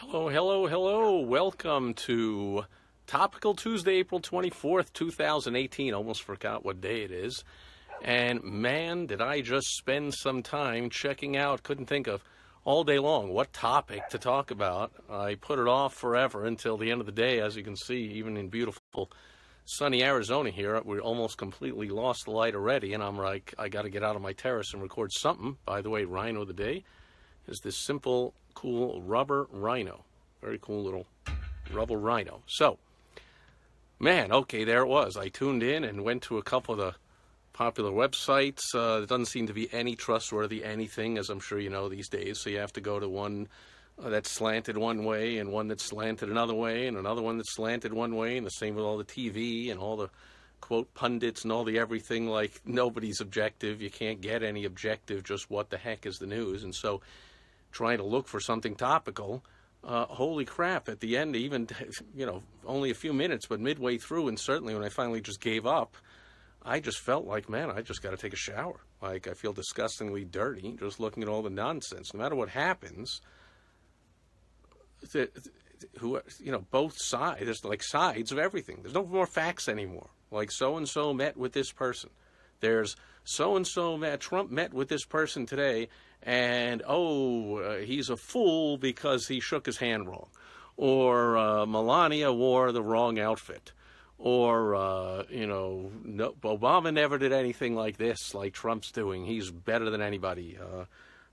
Hello, hello, hello. Welcome to Topical Tuesday, April 24th, 2018. Almost forgot what day it is. And man, did I just spend some time checking out, couldn't think of all day long what topic to talk about. I put it off forever until the end of the day. As you can see, even in beautiful sunny Arizona here, we almost completely lost the light already. And I'm like, I got to get out of my terrace and record something. By the way, Rhino of the Day is this simple, cool rubber rhino. Very cool little rubber rhino. So, man, okay, there it was. I tuned in and went to a couple of the popular websites. There doesn't seem to be any trustworthy anything, as I'm sure you know these days. So you have to go to one that's slanted one way and one that's slanted another way and another one that's slanted one way, and the same with all the TV and all the, quote, pundits and all the everything. Like, nobody's objective. You can't get any objective, just what the heck is the news. And so trying to look for something topical, holy crap, at the end, even, only a few minutes, but midway through, and certainly when I finally just gave up, I just felt like, man, I just got to take a shower. Like, I feel disgustingly dirty just looking at all the nonsense. No matter what happens, both sides, there's like sides of everything. There's no more facts anymore. Like, so-and-so met with this person. There's so-and-so Trump met with this person today, and, he's a fool because he shook his hand wrong. Or Melania wore the wrong outfit. Or, no, Obama never did anything like this, like Trump's doing. He's better than anybody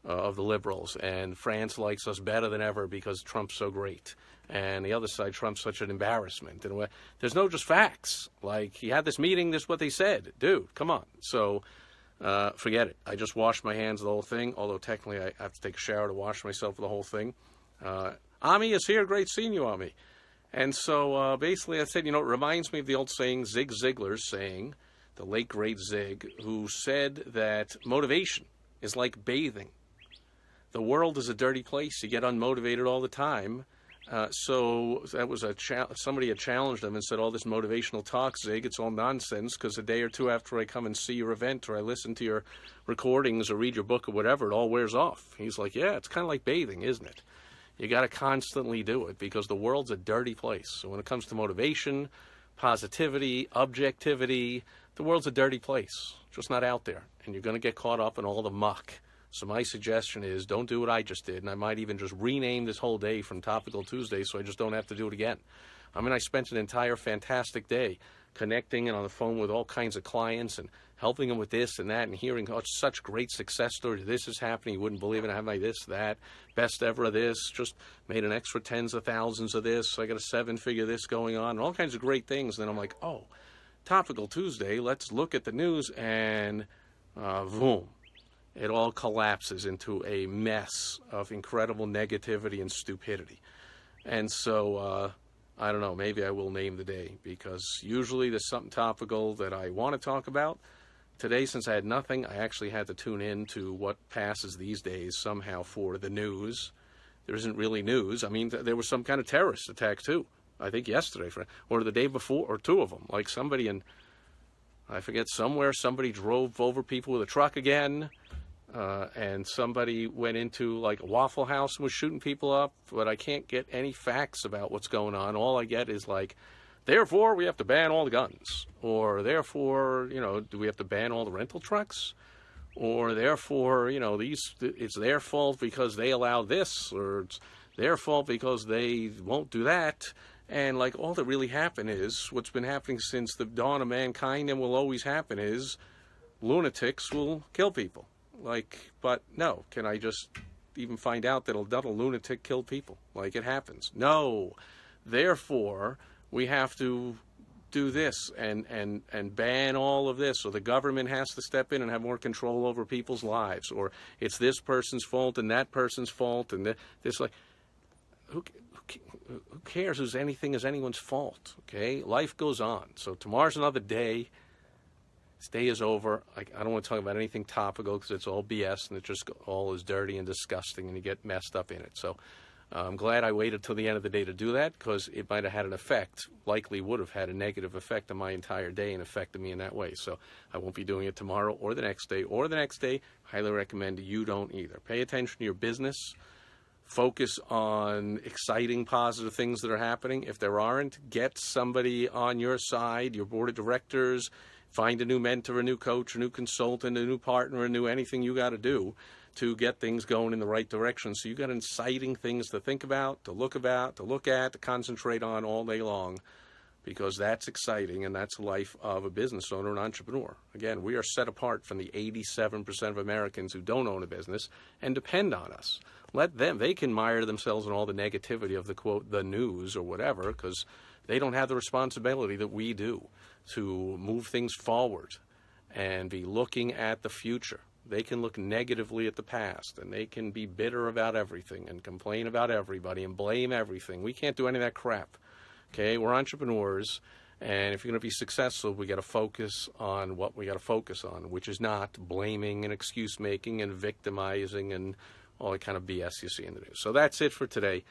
of the liberals. And France likes us better than ever because Trump's so great. And the other side, Trump's such an embarrassment. And there's no just facts. Like, he had this meeting, this is what they said. Dude, come on. So, forget it. I just washed my hands of the whole thing, although technically I have to take a shower to wash myself of the whole thing. Ami is here. Great seeing you, Ami. And so, basically, I said, it reminds me of the old saying, Zig Ziglar's saying, the late, great Zig, who said that motivation is like bathing. The world is a dirty place. You get unmotivated all the time. So that was somebody had challenged him and said, all this motivational talk, Zig, it's all nonsense, because a day or two after I come and see your event or I listen to your recordings or read your book or whatever, it all wears off. He's like, yeah, it's kind of like bathing, isn't it? You got to constantly do it because the world's a dirty place. So when it comes to motivation, positivity, objectivity, the world's a dirty place, just not out there. And you're going to get caught up in all the muck. So my suggestion is don't do what I just did, and I might even just rename this whole day from Topical Tuesday so I just don't have to do it again. I mean, I spent an entire fantastic day connecting and on the phone with all kinds of clients and helping them with this and that and hearing such great success stories. This is happening. You wouldn't believe it. I have my this, that, best ever of this, just made an extra tens of thousands of this. I got a 7-figure this going on and all kinds of great things. And then I'm like, Topical Tuesday, let's look at the news, and boom. It all collapses into a mess of incredible negativity and stupidity. And so, I don't know, maybe I will name the day, because usually there's something topical that I want to talk about. Today, since I had nothing, I actually had to tune in to what passes these days somehow for the news. There isn't really news. I mean, there was some kind of terrorist attack, too. I think yesterday, or the day before, or two of them. Like somebody in, I forget, somebody drove over people with a truck again. And somebody went into like a Waffle House and was shooting people up, but I can't get any facts about what's going on. All I get is like, therefore we have to ban all the guns, or therefore, do we have to ban all the rental trucks, or therefore, it's their fault because they allow this, or it's their fault because they won't do that. And like all that really happened is what's been happening since the dawn of mankind and will always happen is lunatics will kill people. Like, but no, can I just even find out that a lunatic killed people? Like, it happens. No. Therefore, we have to do this and ban all of this, or the government has to step in and have more control over people's lives, or it's this person's fault and that person's fault, and this, like, who cares whose anything is anyone's fault, okay? Life goes on. So tomorrow's another day. This day is over. I don't want to talk about anything topical because it's all BS and it just all is dirty and disgusting and you get messed up in it. So I'm glad I waited till the end of the day to do that, because it might have had an effect, likely would have had a negative effect on my entire day and affected me in that way. So I won't be doing it tomorrow or the next day or the next day. Highly recommend you don't either. Pay attention to your business. Focus on exciting, positive things that are happening. If there aren't, get somebody on your side, your board of directors, find a new mentor, a new coach, a new consultant, a new partner, a new anything you got to do to get things going in the right direction. So you got inciting things to think about, to look at, to concentrate on all day long, because that's exciting, and that's the life of a business owner and entrepreneur. Again, we are set apart from the 87% of Americans who don't own a business and depend on us. Let them, they can mire themselves in all the negativity of the, quote, the news or whatever, because they don't have the responsibility that we do to move things forward and be looking at the future. They can look negatively at the past, and they can be bitter about everything and complain about everybody and blame everything. We can't do any of that crap. Okay, we're entrepreneurs, and if you're going to be successful, we got to focus on what we got to focus on, which is not blaming and excuse making and victimizing and all the kind of BS you see in the news. So that's it for today.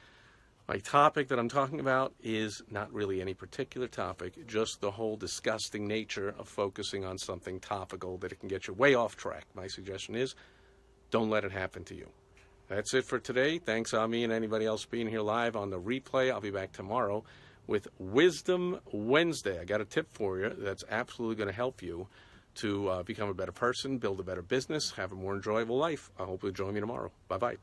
My topic that I'm talking about is not really any particular topic, just the whole disgusting nature of focusing on something topical that it can get you way off track. My suggestion is, don't let it happen to you. That's it for today. Thanks, Ami, and anybody else being here live on the replay. I'll be back tomorrow with Wisdom Wednesday. I got a tip for you that's absolutely going to help you to become a better person, build a better business, have a more enjoyable life. I hope you'll join me tomorrow. Bye-bye.